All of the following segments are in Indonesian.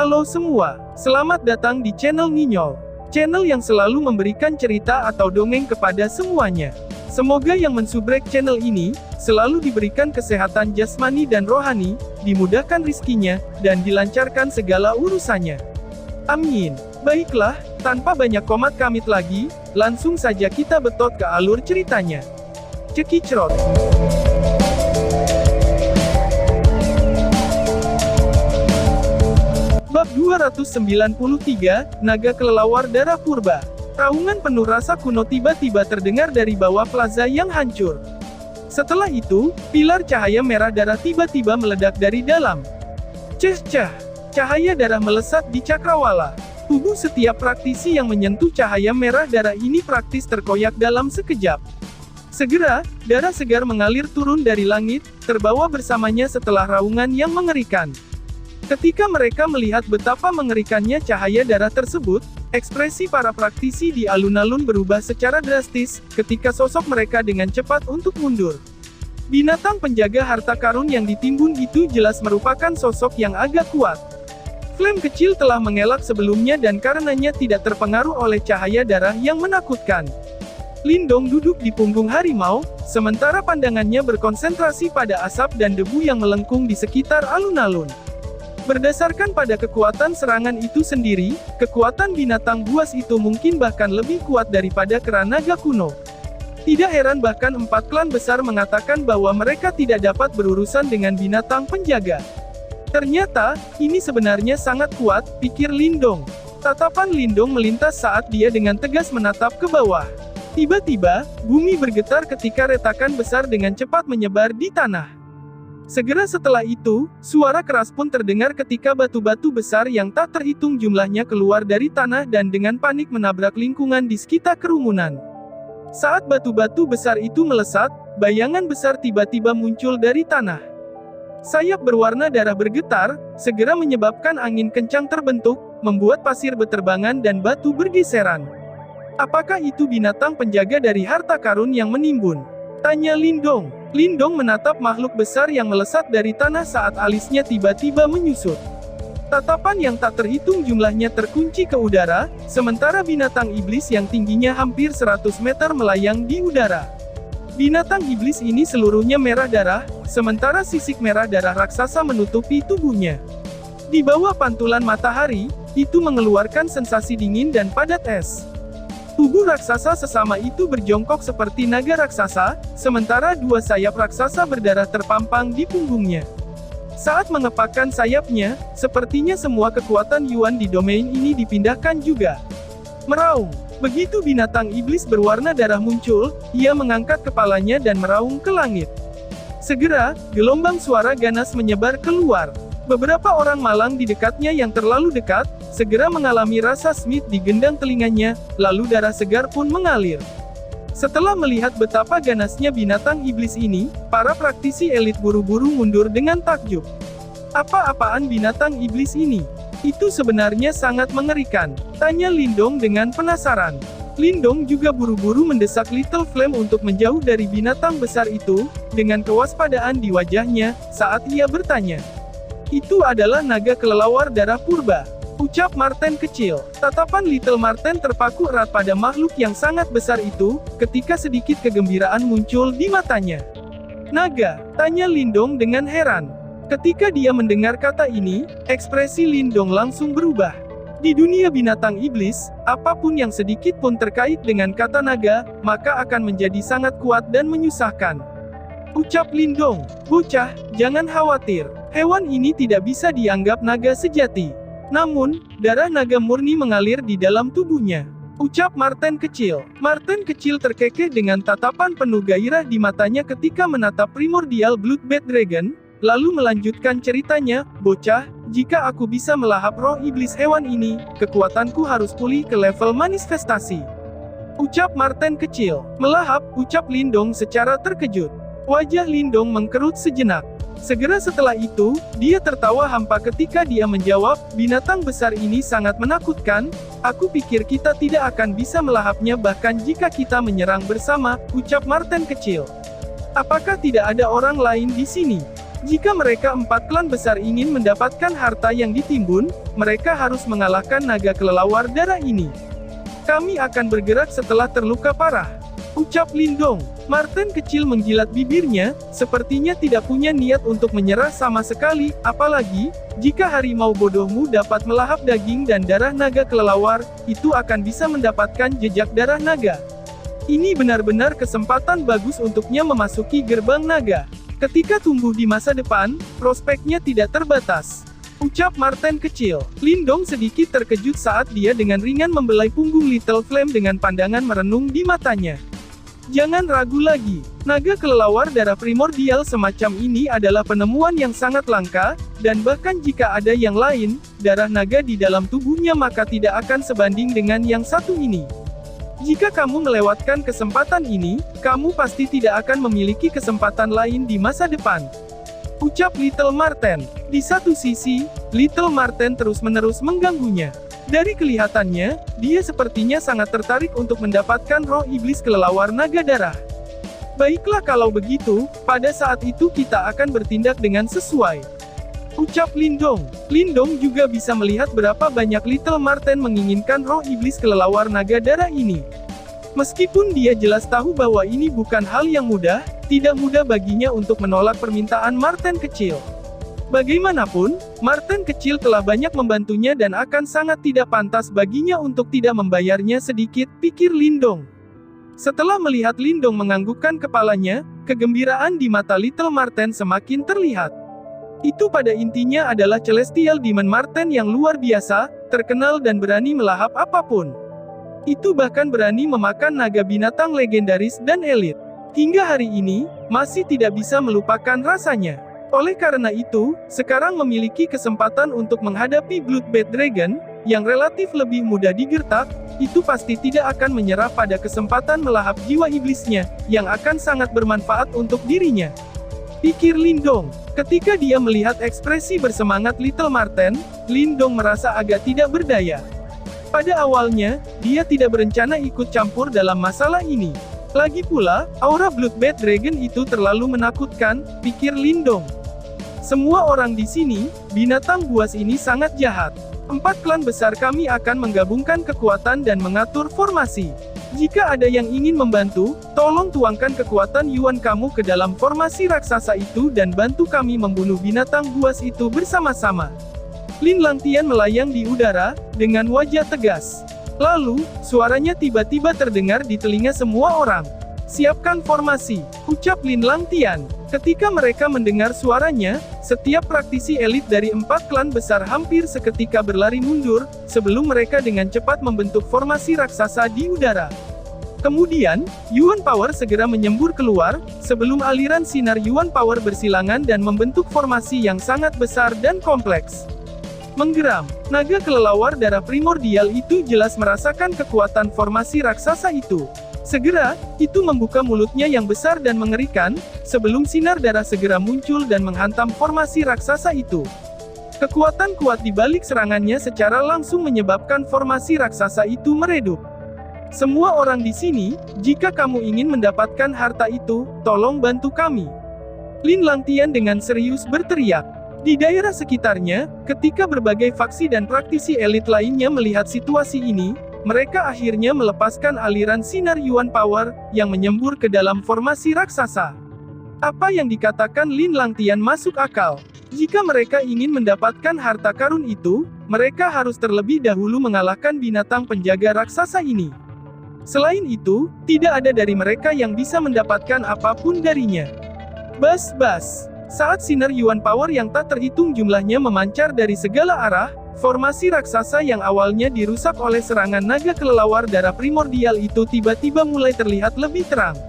Halo semua, selamat datang di channel Nginyol. Channel yang selalu memberikan cerita atau dongeng kepada semuanya. Semoga yang mensubrek channel ini, selalu diberikan kesehatan jasmani dan rohani, dimudahkan rizkinya, dan dilancarkan segala urusannya. Amin. Baiklah, tanpa banyak komat kamit lagi, langsung saja kita betot ke alur ceritanya. Cekicrot. Bab 293, Naga Kelelawar Darah Purba. Raungan penuh rasa kuno tiba-tiba terdengar dari bawah plaza yang hancur. Setelah itu, pilar cahaya merah darah tiba-tiba meledak dari dalam. Cah! Cahaya darah melesat di cakrawala. Tubuh setiap praktisi yang menyentuh cahaya merah darah ini praktis terkoyak dalam sekejap. Segera, darah segar mengalir turun dari langit, terbawa bersamanya setelah raungan yang mengerikan. Ketika mereka melihat betapa mengerikannya cahaya darah tersebut, ekspresi para praktisi di alun-alun berubah secara drastis, ketika sosok mereka dengan cepat untuk mundur. Binatang penjaga harta karun yang ditimbun itu jelas merupakan sosok yang agak kuat. Flame kecil telah mengelak sebelumnya dan karenanya tidak terpengaruh oleh cahaya darah yang menakutkan. Lindong duduk di punggung harimau, sementara pandangannya berkonsentrasi pada asap dan debu yang melengkung di sekitar alun-alun. Berdasarkan pada kekuatan serangan itu sendiri, kekuatan binatang buas itu mungkin bahkan lebih kuat daripada kera naga kuno. Tidak heran bahkan 4 klan besar mengatakan bahwa mereka tidak dapat berurusan dengan binatang penjaga. Ternyata, ini sebenarnya sangat kuat, pikir Lindong. Tatapan Lindong melintas saat dia dengan tegas menatap ke bawah. Tiba-tiba, bumi bergetar ketika retakan besar dengan cepat menyebar di tanah. Segera setelah itu, suara keras pun terdengar ketika batu-batu besar yang tak terhitung jumlahnya keluar dari tanah dan dengan panik menabrak lingkungan di sekitar kerumunan. Saat batu-batu besar itu melesat, bayangan besar tiba-tiba muncul dari tanah. Sayap berwarna darah bergetar, segera menyebabkan angin kencang terbentuk, membuat pasir beterbangan dan batu bergeseran. Apakah itu binatang penjaga dari harta karun yang menimbun? Tanya Lindong. Lindong menatap makhluk besar yang melesat dari tanah saat alisnya tiba-tiba menyusut. Tatapan yang tak terhitung jumlahnya terkunci ke udara, sementara binatang iblis yang tingginya hampir 100 meter melayang di udara. Binatang iblis ini seluruhnya merah darah, sementara sisik merah darah raksasa menutupi tubuhnya. Di bawah pantulan matahari, itu mengeluarkan sensasi dingin dan padat es. Tubuh raksasa sesama itu berjongkok seperti naga raksasa, sementara 2 sayap raksasa berdarah terpampang di punggungnya. Saat mengepakkan sayapnya, sepertinya semua kekuatan Yuan di domain ini dipindahkan juga. Meraung. Begitu binatang iblis berwarna darah muncul, ia mengangkat kepalanya dan meraung ke langit. Segera, gelombang suara ganas menyebar keluar. Beberapa orang malang di dekatnya yang terlalu dekat, segera mengalami rasa Smith di gendang telinganya, lalu darah segar pun mengalir. Setelah melihat betapa ganasnya binatang iblis ini, para praktisi elit buru-buru mundur dengan takjub. Apa-apaan binatang iblis ini? Itu sebenarnya sangat mengerikan, tanya Lindong dengan penasaran. Lindong juga buru-buru mendesak Little Flame untuk menjauh dari binatang besar itu, dengan kewaspadaan di wajahnya, saat ia bertanya. Itu adalah naga kelelawar darah purba, ucap Marten kecil. Tatapan Little Marten terpaku erat pada makhluk yang sangat besar itu, ketika sedikit kegembiraan muncul di matanya. Naga, tanya Lindong dengan heran. Ketika dia mendengar kata ini, ekspresi Lindong langsung berubah. Di dunia binatang iblis, apapun yang sedikit pun terkait dengan kata naga, maka akan menjadi sangat kuat dan menyusahkan. Ucap Lindong, bocah, jangan khawatir. Hewan ini tidak bisa dianggap naga sejati. Namun, darah naga murni mengalir di dalam tubuhnya. Ucap Marten kecil. Marten kecil terkekeh dengan tatapan penuh gairah di matanya ketika menatap Primordial Bloodbath Dragon, lalu melanjutkan ceritanya, bocah, jika aku bisa melahap roh iblis hewan ini, kekuatanku harus pulih ke level manifestasi. Ucap Marten kecil. Melahap, ucap Lindong secara terkejut. Wajah Lindong mengkerut sejenak. Segera setelah itu, dia tertawa hampa ketika dia menjawab, binatang besar ini sangat menakutkan, aku pikir kita tidak akan bisa melahapnya bahkan jika kita menyerang bersama, ucap Marten kecil. Apakah tidak ada orang lain di sini? Jika mereka 4 klan besar ingin mendapatkan harta yang ditimbun, mereka harus mengalahkan naga kelelawar darah ini. Kami akan bergerak setelah terluka parah, ucap Lindong. Marten kecil menjilat bibirnya, sepertinya tidak punya niat untuk menyerah sama sekali, apalagi, jika harimau bodohmu dapat melahap daging dan darah naga kelelawar, itu akan bisa mendapatkan jejak darah naga. Ini benar-benar kesempatan bagus untuknya memasuki gerbang naga. Ketika tumbuh di masa depan, prospeknya tidak terbatas, ucap Marten kecil. Lindong sedikit terkejut saat dia dengan ringan membelai punggung Little Flame dengan pandangan merenung di matanya. Jangan ragu lagi, naga kelelawar darah primordial semacam ini adalah penemuan yang sangat langka, dan bahkan jika ada yang lain, darah naga di dalam tubuhnya maka tidak akan sebanding dengan yang satu ini. Jika kamu melewatkan kesempatan ini, kamu pasti tidak akan memiliki kesempatan lain di masa depan, ucap Little Marten. Di satu sisi, Little Marten terus-menerus mengganggunya. Dari kelihatannya, dia sepertinya sangat tertarik untuk mendapatkan roh iblis kelelawar naga darah. Baiklah kalau begitu, pada saat itu kita akan bertindak dengan sesuai, ucap Lindong. Lindong juga bisa melihat berapa banyak Little Marten menginginkan roh iblis kelelawar naga darah ini. Meskipun dia jelas tahu bahwa ini bukan hal yang mudah, tidak mudah baginya untuk menolak permintaan Marten kecil. Bagaimanapun, Marten kecil telah banyak membantunya dan akan sangat tidak pantas baginya untuk tidak membayarnya sedikit, pikir Lindong. Setelah melihat Lindong menganggukkan kepalanya, kegembiraan di mata Little Marten semakin terlihat. Itu pada intinya adalah Celestial Demon Marten yang luar biasa, terkenal dan berani melahap apapun. Itu bahkan berani memakan naga binatang legendaris dan elit. Hingga hari ini, masih tidak bisa melupakan rasanya. Oleh karena itu, sekarang memiliki kesempatan untuk menghadapi Bloodbath Dragon, yang relatif lebih mudah digertak, itu pasti tidak akan menyerah pada kesempatan melahap jiwa iblisnya, yang akan sangat bermanfaat untuk dirinya, pikir Lindong. Ketika dia melihat ekspresi bersemangat Little Marten, Lindong merasa agak tidak berdaya. Pada awalnya, dia tidak berencana ikut campur dalam masalah ini. Lagi pula, aura Bloodbath Dragon itu terlalu menakutkan, pikir Lindong. Semua orang di sini, binatang buas ini sangat jahat. 4 klan besar kami akan menggabungkan kekuatan dan mengatur formasi. Jika ada yang ingin membantu, tolong tuangkan kekuatan Yuan kamu ke dalam formasi raksasa itu dan bantu kami membunuh binatang buas itu bersama-sama. Lin Langtian melayang di udara, dengan wajah tegas. Lalu, suaranya tiba-tiba terdengar di telinga semua orang. Siapkan formasi, ucap Lin Langtian. Ketika mereka mendengar suaranya, setiap praktisi elit dari 4 klan besar hampir seketika berlari mundur, sebelum mereka dengan cepat membentuk formasi raksasa di udara. Kemudian, Yuan Power segera menyembur keluar, sebelum aliran sinar Yuan Power bersilangan dan membentuk formasi yang sangat besar dan kompleks. Menggeram, naga kelelawar darah primordial itu jelas merasakan kekuatan formasi raksasa itu. Segera, itu membuka mulutnya yang besar dan mengerikan, sebelum sinar darah segera muncul dan menghantam formasi raksasa itu. Kekuatan kuat di balik serangannya secara langsung menyebabkan formasi raksasa itu meredup. Semua orang di sini, jika kamu ingin mendapatkan harta itu, tolong bantu kami, Lin Langtian dengan serius berteriak. Di daerah sekitarnya, ketika berbagai faksi dan praktisi elit lainnya melihat situasi ini, mereka akhirnya melepaskan aliran sinar Yuan Power, yang menyembur ke dalam formasi raksasa. Apa yang dikatakan Lin Langtian masuk akal. Jika mereka ingin mendapatkan harta karun itu, mereka harus terlebih dahulu mengalahkan binatang penjaga raksasa ini. Selain itu, tidak ada dari mereka yang bisa mendapatkan apapun darinya. Bas-bas. Saat sinar Yuan Power yang tak terhitung jumlahnya memancar dari segala arah, formasi raksasa yang awalnya dirusak oleh serangan naga kelelawar darah primordial itu tiba-tiba mulai terlihat lebih terang.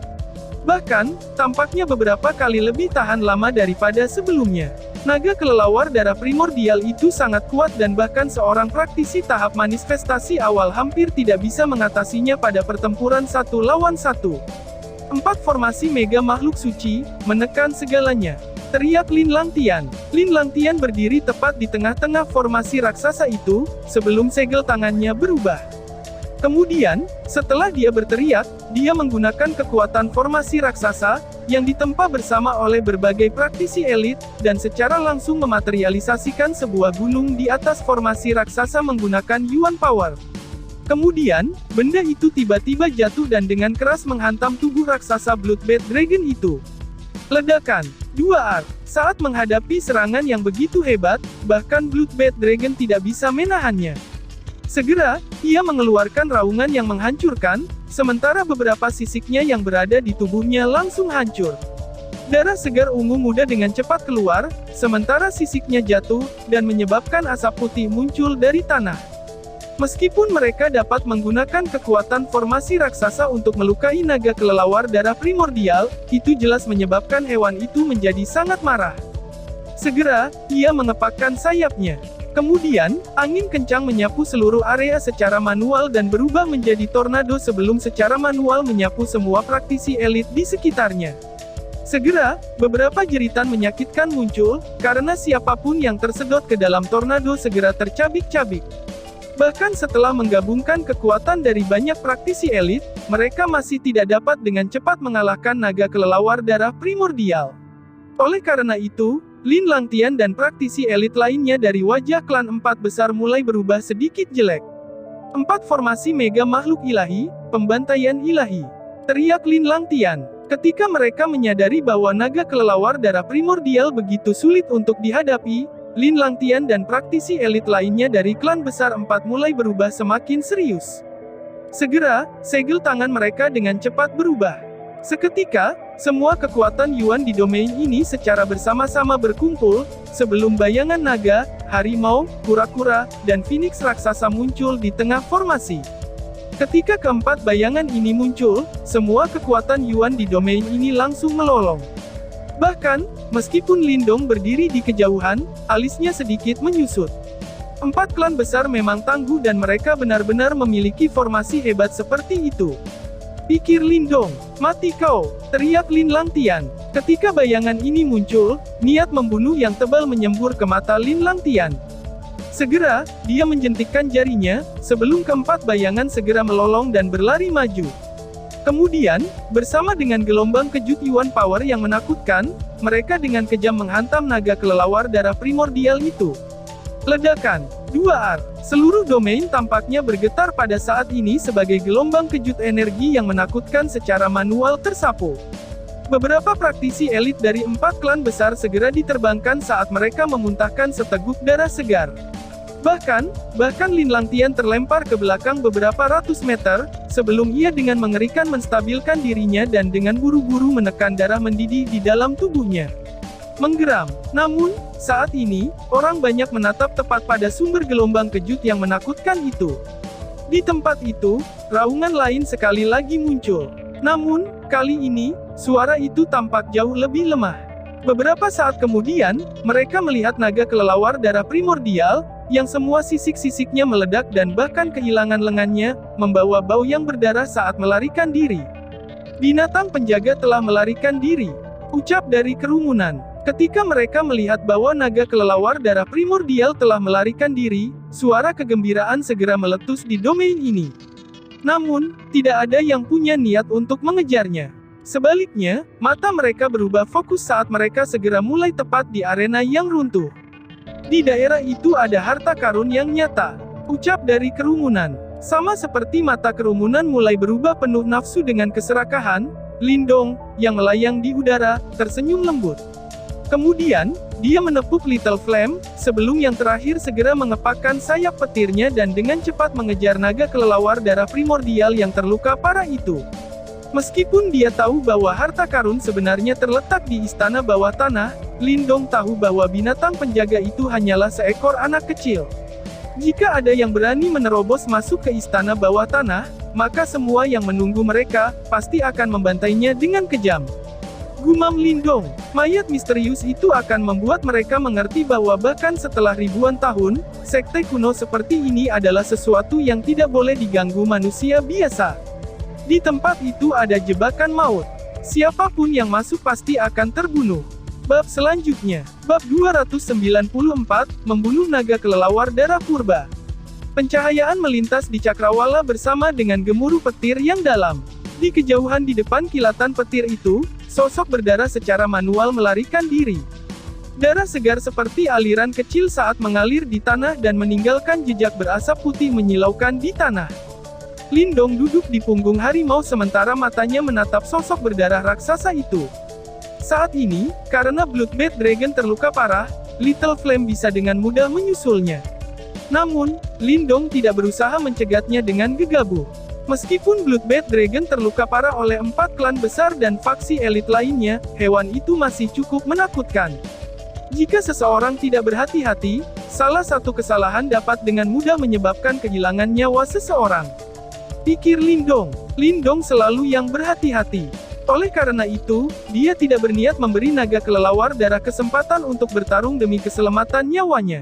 Bahkan, tampaknya beberapa kali lebih tahan lama daripada sebelumnya. Naga kelelawar darah primordial itu sangat kuat dan bahkan seorang praktisi tahap manifestasi awal hampir tidak bisa mengatasinya pada pertempuran 1 lawan 1. 4 formasi mega makhluk suci, menekan segalanya, teriak Lin Langtian. Lin Langtian berdiri tepat di tengah-tengah formasi raksasa itu, sebelum segel tangannya berubah. Kemudian, setelah dia berteriak, dia menggunakan kekuatan formasi raksasa, yang ditempa bersama oleh berbagai praktisi elit, dan secara langsung mematerialisasikan sebuah gunung di atas formasi raksasa menggunakan Yuan Power. Kemudian, benda itu tiba-tiba jatuh dan dengan keras menghantam tubuh raksasa Bloodbath Dragon itu. Ledakan. 2R. Saat menghadapi serangan yang begitu hebat, bahkan Bloodbath Dragon tidak bisa menahannya. Segera, ia mengeluarkan raungan yang menghancurkan, sementara beberapa sisiknya yang berada di tubuhnya langsung hancur. Darah segar ungu muda dengan cepat keluar, sementara sisiknya jatuh, dan menyebabkan asap putih muncul dari tanah. Meskipun mereka dapat menggunakan kekuatan formasi raksasa untuk melukai naga kelelawar darah primordial, itu jelas menyebabkan hewan itu menjadi sangat marah. Segera, ia mengepakkan sayapnya. Kemudian, angin kencang menyapu seluruh area secara manual dan berubah menjadi tornado sebelum secara manual menyapu semua praktisi elit di sekitarnya. Segera, beberapa jeritan menyakitkan muncul, karena siapapun yang tersedot ke dalam tornado segera tercabik-cabik. Bahkan setelah menggabungkan kekuatan dari banyak praktisi elit, mereka masih tidak dapat dengan cepat mengalahkan naga kelelawar darah primordial. Oleh karena itu, Lin Langtian dan praktisi elit lainnya dari wajah klan 4 besar mulai berubah sedikit jelek. 4 formasi mega makhluk ilahi, pembantaian ilahi. Teriak Lin Langtian. Ketika mereka menyadari bahwa naga kelelawar darah primordial begitu sulit untuk dihadapi, Lin Langtian dan praktisi elit lainnya dari klan besar 4 mulai berubah semakin serius. Segera, segel tangan mereka dengan cepat berubah. Seketika, semua kekuatan Yuan di domain ini secara bersama-sama berkumpul, sebelum bayangan naga, harimau, kura-kura, dan phoenix raksasa muncul di tengah formasi. Ketika keempat bayangan ini muncul, semua kekuatan Yuan di domain ini langsung melolong. Bahkan, meskipun Lindong berdiri di kejauhan, alisnya sedikit menyusut. 4 klan besar memang tangguh dan mereka benar-benar memiliki formasi hebat seperti itu. Pikir Lindong, mati kau, teriak Lin Langtian. Ketika bayangan ini muncul, niat membunuh yang tebal menyembur ke mata Lin Langtian. Segera, dia menjentikkan jarinya, sebelum keempat bayangan segera melolong dan berlari maju. Kemudian, bersama dengan gelombang kejut Yuan Power yang menakutkan, mereka dengan kejam menghantam naga kelelawar darah primordial itu. Ledakan. 2R. Seluruh domain tampaknya bergetar pada saat ini sebagai gelombang kejut energi yang menakutkan secara manual tersapu. Beberapa praktisi elit dari 4 klan besar segera diterbangkan saat mereka memuntahkan seteguk darah segar. Bahkan Lin Langtian terlempar ke belakang beberapa ratus meter, sebelum ia dengan mengerikan menstabilkan dirinya dan dengan buru-buru menekan darah mendidih di dalam tubuhnya. Menggeram. Namun, saat ini, orang banyak menatap tepat pada sumber gelombang kejut yang menakutkan itu. Di tempat itu, raungan lain sekali lagi muncul. Namun, kali ini, suara itu tampak jauh lebih lemah. Beberapa saat kemudian, mereka melihat naga kelelawar darah primordial, yang semua sisik-sisiknya meledak dan bahkan kehilangan lengannya, membawa bau yang berdarah saat melarikan diri. Binatang penjaga telah melarikan diri. Ucap dari kerumunan. Ketika mereka melihat bahwa naga kelelawar darah primordial telah melarikan diri, suara kegembiraan segera meletus di domain ini. Namun, tidak ada yang punya niat untuk mengejarnya. Sebaliknya, mata mereka berubah fokus saat mereka segera mulai tepat di arena yang runtuh. Di daerah itu ada harta karun yang nyata. Ucap dari kerumunan. Sama seperti mata kerumunan mulai berubah penuh nafsu dengan keserakahan, Lindong, yang melayang di udara, tersenyum lembut. Kemudian, dia menepuk Little Flame, sebelum yang terakhir segera mengepakkan sayap petirnya dan dengan cepat mengejar naga kelelawar darah primordial yang terluka parah itu. Meskipun dia tahu bahwa harta karun sebenarnya terletak di istana bawah tanah, Lindong tahu bahwa binatang penjaga itu hanyalah seekor anak kecil. Jika ada yang berani menerobos masuk ke istana bawah tanah, maka semua yang menunggu mereka, pasti akan membantainya dengan kejam. Gumam Lindong, mayat misterius itu akan membuat mereka mengerti bahwa bahkan setelah ribuan tahun, sekte kuno seperti ini adalah sesuatu yang tidak boleh diganggu manusia biasa. Di tempat itu ada jebakan maut. Siapapun yang masuk pasti akan terbunuh. Bab selanjutnya, bab 294, membunuh naga kelelawar darah purba. Pencahayaan melintas di cakrawala bersama dengan gemuruh petir yang dalam. Di kejauhan di depan kilatan petir itu, sosok berdarah secara manual melarikan diri. Darah segar seperti aliran kecil saat mengalir di tanah dan meninggalkan jejak berasap putih menyilaukan di tanah. Lindong duduk di punggung harimau sementara matanya menatap sosok berdarah raksasa itu. Saat ini, karena Bloodbath Dragon terluka parah, Little Flame bisa dengan mudah menyusulnya. Namun, Lindong tidak berusaha mencegatnya dengan gegabah. Meskipun Bloodbath Dragon terluka parah oleh 4 klan besar dan faksi elit lainnya, hewan itu masih cukup menakutkan. Jika seseorang tidak berhati-hati, salah satu kesalahan dapat dengan mudah menyebabkan kehilangan nyawa seseorang. Pikir Lindong. Lindong selalu yang berhati-hati. Oleh karena itu, dia tidak berniat memberi naga kelelawar darah kesempatan untuk bertarung demi keselamatan nyawanya.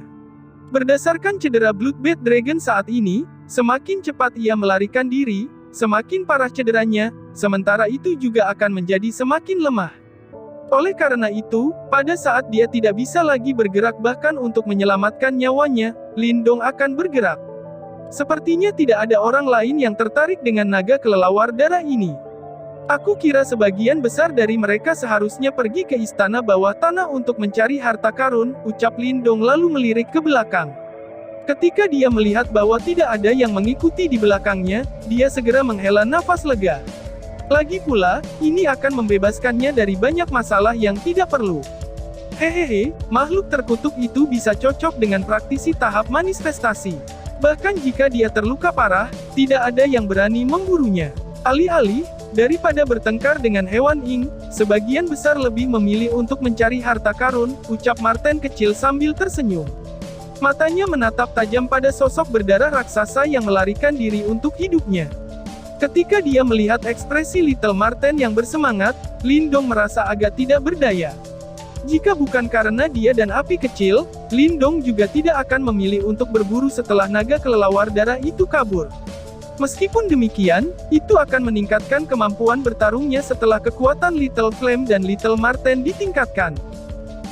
Berdasarkan cedera Bloodbath Dragon saat ini, semakin cepat ia melarikan diri, semakin parah cederanya, sementara itu juga akan menjadi semakin lemah. Oleh karena itu, pada saat dia tidak bisa lagi bergerak bahkan untuk menyelamatkan nyawanya, Lindong akan bergerak. Sepertinya tidak ada orang lain yang tertarik dengan naga kelelawar darah ini. Aku kira sebagian besar dari mereka seharusnya pergi ke istana bawah tanah untuk mencari harta karun, ucap Lindong lalu melirik ke belakang. Ketika dia melihat bahwa tidak ada yang mengikuti di belakangnya, dia segera menghela nafas lega. Lagi pula, ini akan membebaskannya dari banyak masalah yang tidak perlu. Hehehe, makhluk terkutuk itu bisa cocok dengan praktisi tahap manifestasi. Bahkan jika dia terluka parah, tidak ada yang berani memburunya. Alih-alih, daripada bertengkar dengan hewan ing, sebagian besar lebih memilih untuk mencari harta karun, ucap Marten kecil sambil tersenyum. Matanya menatap tajam pada sosok berdarah raksasa yang melarikan diri untuk hidupnya. Ketika dia melihat ekspresi Little Marten yang bersemangat, Lindong merasa agak tidak berdaya. Jika bukan karena dia dan api kecil, Lindong juga tidak akan memilih untuk berburu setelah naga kelelawar darah itu kabur. Meskipun demikian, itu akan meningkatkan kemampuan bertarungnya setelah kekuatan Little Flame dan Little Marten ditingkatkan.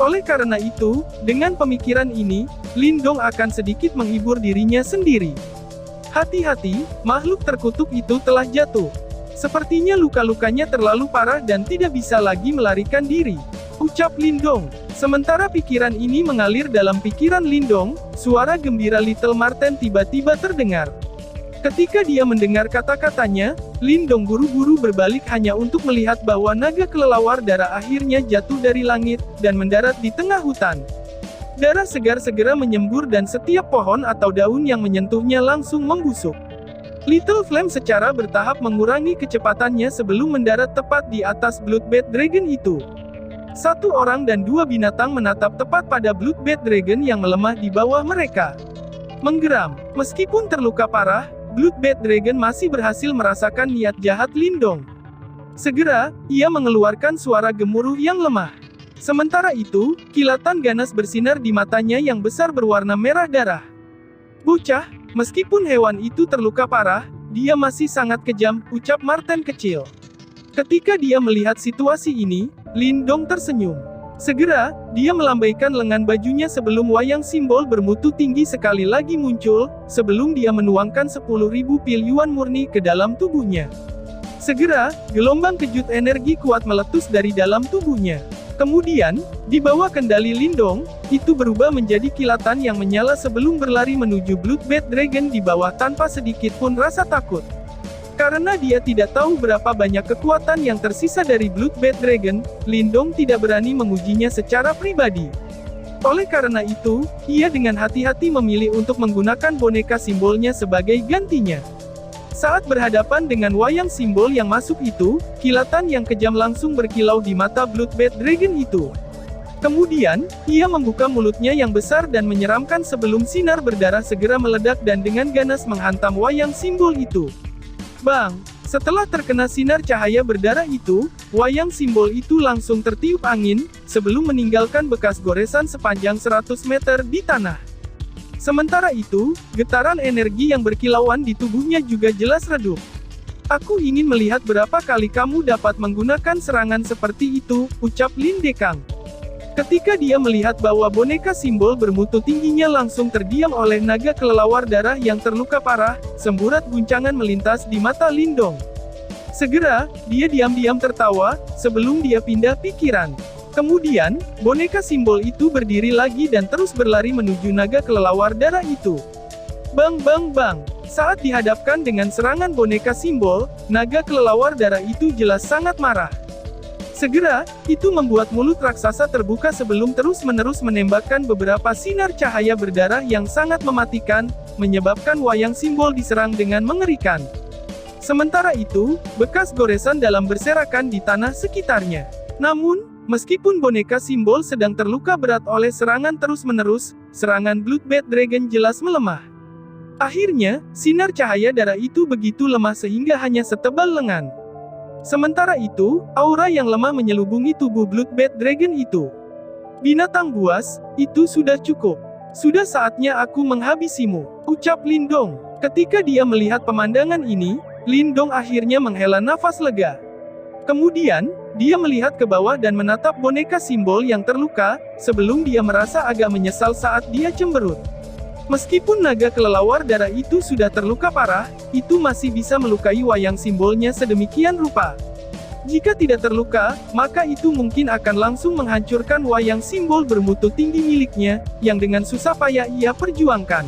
Oleh karena itu, dengan pemikiran ini, Lindong akan sedikit menghibur dirinya sendiri. Hati-hati, makhluk terkutuk itu telah jatuh. Sepertinya luka-lukanya terlalu parah dan tidak bisa lagi melarikan diri, ucap Lindong. Sementara pikiran ini mengalir dalam pikiran Lindong, suara gembira Little Marten tiba-tiba terdengar. Ketika dia mendengar kata-katanya, Lindong buru-buru berbalik hanya untuk melihat bahwa naga kelelawar darah akhirnya jatuh dari langit, dan mendarat di tengah hutan. Darah segar segera menyembur dan setiap pohon atau daun yang menyentuhnya langsung membusuk. Little Flame secara bertahap mengurangi kecepatannya sebelum mendarat tepat di atas Bloodbath Dragon itu. Satu orang dan 2 binatang menatap tepat pada Bloodbath Dragon yang melemah di bawah mereka. Menggeram, meskipun terluka parah, Bloodbath Dragon masih berhasil merasakan niat jahat Lindong. Segera, ia mengeluarkan suara gemuruh yang lemah. Sementara itu, kilatan ganas bersinar di matanya yang besar berwarna merah darah. Bocah, meskipun hewan itu terluka parah, dia masih sangat kejam, ucap Marten kecil. Ketika dia melihat situasi ini, Lindong tersenyum. Segera, dia melambaikan lengan bajunya sebelum wayang simbol bermutu tinggi sekali lagi muncul, sebelum dia menuangkan 10.000 pil yuan murni ke dalam tubuhnya. Segera, gelombang kejut energi kuat meletus dari dalam tubuhnya. Kemudian, di bawah kendali Lindong, itu berubah menjadi kilatan yang menyala sebelum berlari menuju Bloodbath Dragon di bawah tanpa sedikit pun rasa takut. Karena dia tidak tahu berapa banyak kekuatan yang tersisa dari Bloodbath Dragon, Lindong tidak berani mengujinya secara pribadi. Oleh karena itu, ia dengan hati-hati memilih untuk menggunakan boneka simbolnya sebagai gantinya. Saat berhadapan dengan wayang simbol yang masuk itu, kilatan yang kejam langsung berkilau di mata Bloodbath Dragon itu. Kemudian, ia membuka mulutnya yang besar dan menyeramkan sebelum sinar berdarah segera meledak dan dengan ganas menghantam wayang simbol itu. Bang! Setelah terkena sinar cahaya berdarah itu, wayang simbol itu langsung tertiup angin, sebelum meninggalkan bekas goresan sepanjang 100 meter di tanah. Sementara itu, getaran energi yang berkilauan di tubuhnya juga jelas redup. Aku ingin melihat berapa kali kamu dapat menggunakan serangan seperti itu, ucap Lin Dekang. Ketika dia melihat bahwa boneka simbol bermutu tingginya langsung terdiam oleh naga kelelawar darah yang terluka parah, semburat guncangan melintas di mata Lindong. Segera, dia diam-diam tertawa, sebelum dia pindah pikiran. Kemudian, boneka simbol itu berdiri lagi dan terus berlari menuju naga kelelawar darah itu. Bang bang bang! Saat dihadapkan dengan serangan boneka simbol, naga kelelawar darah itu jelas sangat marah. Segera, itu membuat mulut raksasa terbuka sebelum terus-menerus menembakkan beberapa sinar cahaya berdarah yang sangat mematikan, menyebabkan wayang simbol diserang dengan mengerikan. Sementara itu, bekas goresan dalam berserakan di tanah sekitarnya. Namun, meskipun boneka simbol sedang terluka berat oleh serangan terus-menerus, serangan Bloodbath Dragon jelas melemah. Akhirnya, sinar cahaya darah itu begitu lemah sehingga hanya setebal lengan. Sementara itu, aura yang lemah menyelubungi tubuh Bloodbath Dragon itu. Binatang buas, itu sudah cukup. Sudah saatnya aku menghabisimu, ucap Lindong. Ketika dia melihat pemandangan ini, Lindong akhirnya menghela nafas lega. Kemudian, dia melihat ke bawah dan menatap boneka simbol yang terluka, sebelum dia merasa agak menyesal saat dia cemberut. Meskipun naga kelelawar darah itu sudah terluka parah, itu masih bisa melukai wayang simbolnya sedemikian rupa. Jika tidak terluka, maka itu mungkin akan langsung menghancurkan wayang simbol bermutu tinggi miliknya, yang dengan susah payah ia perjuangkan.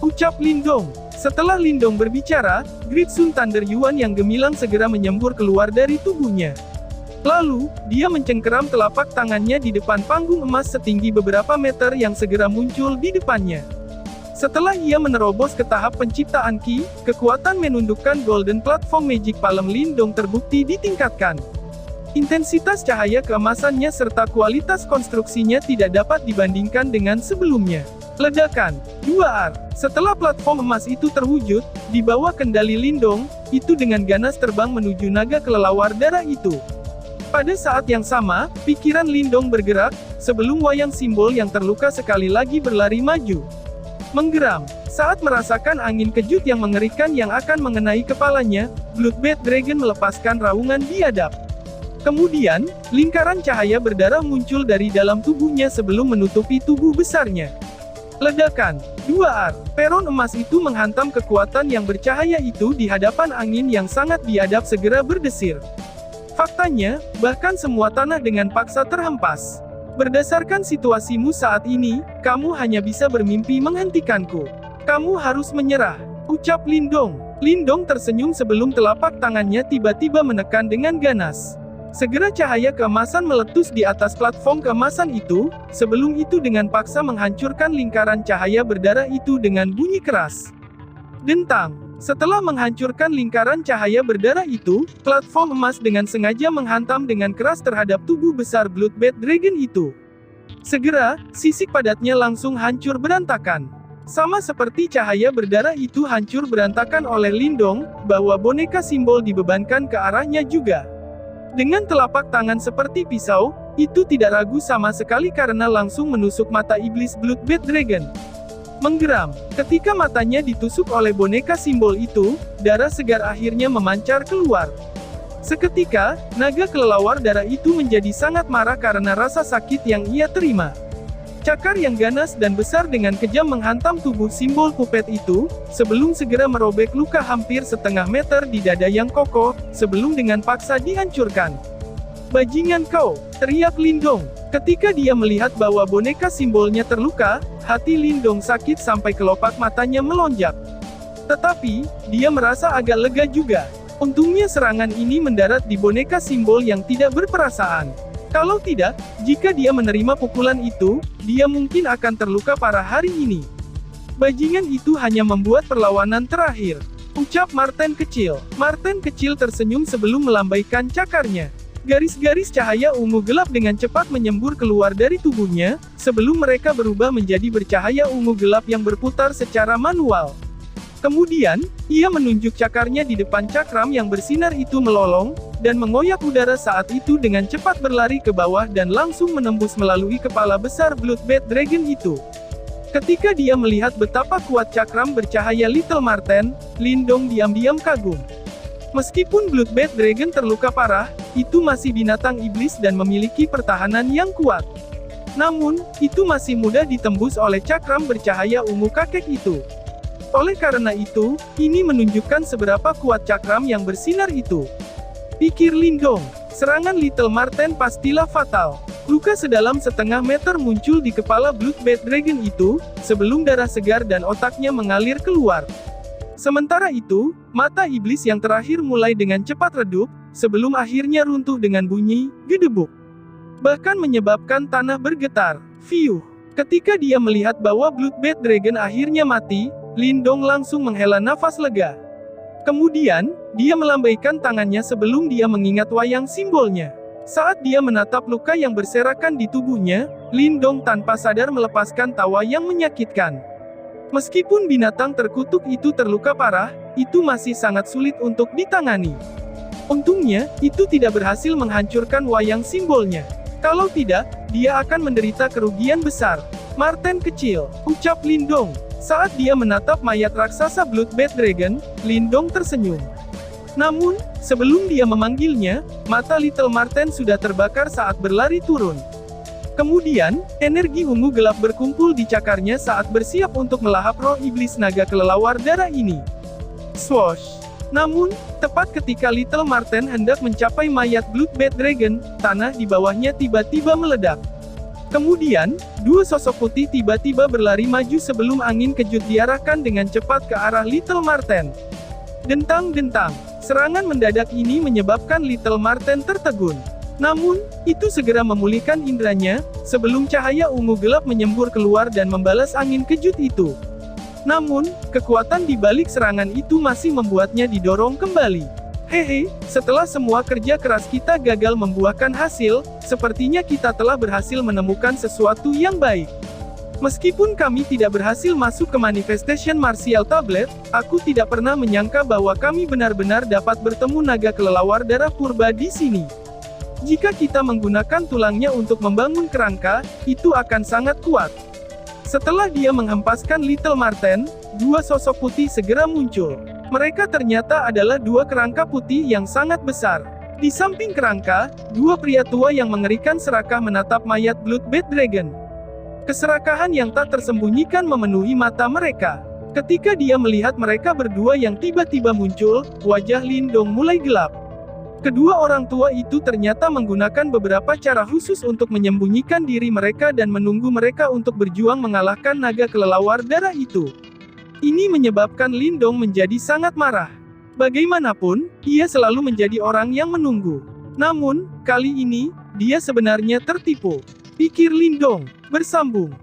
Ucap Lindong. Setelah Lindong berbicara, Great Sun Thunder Yuan yang gemilang segera menyembur keluar dari tubuhnya. Lalu, dia mencengkeram telapak tangannya di depan panggung emas setinggi beberapa meter yang segera muncul di depannya. Setelah ia menerobos ke tahap penciptaan Ki, kekuatan menundukkan Golden Platform Magic Palm Lindong terbukti ditingkatkan. Intensitas cahaya keemasannya serta kualitas konstruksinya tidak dapat dibandingkan dengan sebelumnya. Ledakan. 2R. Setelah platform emas itu terwujud, di bawah kendali Lindong, itu dengan ganas terbang menuju naga kelelawar darah itu. Pada saat yang sama, pikiran Lindong bergerak, sebelum wayang simbol yang terluka sekali lagi berlari maju. Menggeram. Saat merasakan angin kejut yang mengerikan yang akan mengenai kepalanya, Bloodbath Dragon melepaskan raungan biadab. Kemudian, lingkaran cahaya berdarah muncul dari dalam tubuhnya sebelum menutupi tubuh besarnya. Ledakan. 2R. Peron emas itu menghantam kekuatan yang bercahaya itu di hadapan angin yang sangat biadab segera berdesir. Faktanya, bahkan semua tanah dengan paksa terhempas. Berdasarkan situasimu saat ini, kamu hanya bisa bermimpi menghentikanku. Kamu harus menyerah, ucap Lindong. Lindong tersenyum sebelum telapak tangannya tiba-tiba menekan dengan ganas. Segera cahaya keemasan meletus di atas platform keemasan itu, sebelum itu dengan paksa menghancurkan lingkaran cahaya berdarah itu dengan bunyi keras. Dentang. Setelah menghancurkan lingkaran cahaya berdarah itu, platform emas dengan sengaja menghantam dengan keras terhadap tubuh besar Bloodbath Dragon itu. Segera, sisik padatnya langsung hancur berantakan. Sama seperti cahaya berdarah itu hancur berantakan oleh Lindong, bahwa boneka simbol dibebankan ke arahnya juga. Dengan telapak tangan seperti pisau, itu tidak ragu sama sekali karena langsung menusuk mata iblis Bloodbath Dragon. Menggeram. Ketika matanya ditusuk oleh boneka simbol itu, darah segar akhirnya memancar keluar. Seketika, naga kelelawar darah itu menjadi sangat marah karena rasa sakit yang ia terima. Cakar yang ganas dan besar dengan kejam menghantam tubuh simbol puppet itu, sebelum segera merobek luka hampir setengah meter di dada yang kokoh, sebelum dengan paksa dihancurkan. Bajingan kau, teriak Lindong. Ketika dia melihat bahwa boneka simbolnya terluka, hati Lindong sakit sampai kelopak matanya melonjak. Tetapi, dia merasa agak lega juga. Untungnya serangan ini mendarat di boneka simbol yang tidak berperasaan. Kalau tidak, jika dia menerima pukulan itu, dia mungkin akan terluka parah hari ini. Bajingan itu hanya membuat perlawanan terakhir, ucap Marten kecil. Marten kecil tersenyum sebelum melambaikan cakarnya. Garis-garis cahaya ungu gelap dengan cepat menyembur keluar dari tubuhnya, sebelum mereka berubah menjadi bercahaya ungu gelap yang berputar secara manual. Kemudian, ia menunjuk cakarnya di depan cakram yang bersinar itu melolong, dan mengoyak udara saat itu dengan cepat berlari ke bawah dan langsung menembus melalui kepala besar Bloodbath Dragon itu. Ketika dia melihat betapa kuat cakram bercahaya Little Marten, Lindong diam-diam kagum. Meskipun Bloodbath Dragon terluka parah, itu masih binatang iblis dan memiliki pertahanan yang kuat. Namun, itu masih mudah ditembus oleh cakram bercahaya ungu kakek itu. Oleh karena itu, ini menunjukkan seberapa kuat cakram yang bersinar itu. Pikir Lindong, serangan Little Marten pastilah fatal. Luka sedalam setengah meter muncul di kepala Bloodbath Dragon itu, sebelum darah segar dan otaknya mengalir keluar. Sementara itu, mata iblis yang terakhir mulai dengan cepat redup, sebelum akhirnya runtuh dengan bunyi gedebuk. Bahkan menyebabkan tanah bergetar. Fiuh. Ketika dia melihat bahwa Bloodbath Dragon akhirnya mati, Lindong langsung menghela nafas lega. Kemudian, dia melambaikan tangannya sebelum dia mengingat wayang simbolnya. Saat dia menatap luka yang berserakan di tubuhnya, Lindong tanpa sadar melepaskan tawa yang menyakitkan. Meskipun binatang terkutuk itu terluka parah, itu masih sangat sulit untuk ditangani. Untungnya, itu tidak berhasil menghancurkan wayang simbolnya. Kalau tidak, dia akan menderita kerugian besar. Marten kecil, ucap Lindong. Saat dia menatap mayat raksasa Bloodbath Dragon, Lindong tersenyum. Namun, sebelum dia memanggilnya, mata Little Marten sudah terbakar saat berlari turun. Kemudian, energi ungu gelap berkumpul di cakarnya saat bersiap untuk melahap roh iblis naga kelelawar darah ini. Swoosh! Namun, tepat ketika Little Marten hendak mencapai mayat Bloodbath Dragon, tanah di bawahnya tiba-tiba meledak. Kemudian, dua sosok putih tiba-tiba berlari maju sebelum angin kejut diarahkan dengan cepat ke arah Little Marten. Dentang-dentang, serangan mendadak ini menyebabkan Little Marten tertegun. Namun, itu segera memulihkan indranya, sebelum cahaya ungu gelap menyembur keluar dan membalas angin kejut itu. Namun, kekuatan di balik serangan itu masih membuatnya didorong kembali. Hehe, setelah semua kerja keras kita gagal membuahkan hasil, sepertinya kita telah berhasil menemukan sesuatu yang baik. Meskipun kami tidak berhasil masuk ke Manifestation Martial Tablet, aku tidak pernah menyangka bahwa kami benar-benar dapat bertemu naga kelelawar darah purba di sini. Jika kita menggunakan tulangnya untuk membangun kerangka, itu akan sangat kuat. Setelah dia menghempaskan Little Marten, dua sosok putih segera muncul. Mereka ternyata adalah dua kerangka putih yang sangat besar. Di samping kerangka, dua pria tua yang mengerikan serakah menatap mayat Bloodbath Dragon. Keserakahan yang tak tersembunyikan memenuhi mata mereka. Ketika dia melihat mereka berdua yang tiba-tiba muncul, wajah Lindong mulai gelap. Kedua orang tua itu ternyata menggunakan beberapa cara khusus untuk menyembunyikan diri mereka dan menunggu mereka untuk berjuang mengalahkan naga kelelawar darah itu. Ini menyebabkan Lindong menjadi sangat marah. Bagaimanapun, ia selalu menjadi orang yang menunggu. Namun, kali ini, dia sebenarnya tertipu. Pikir Lindong, bersambung.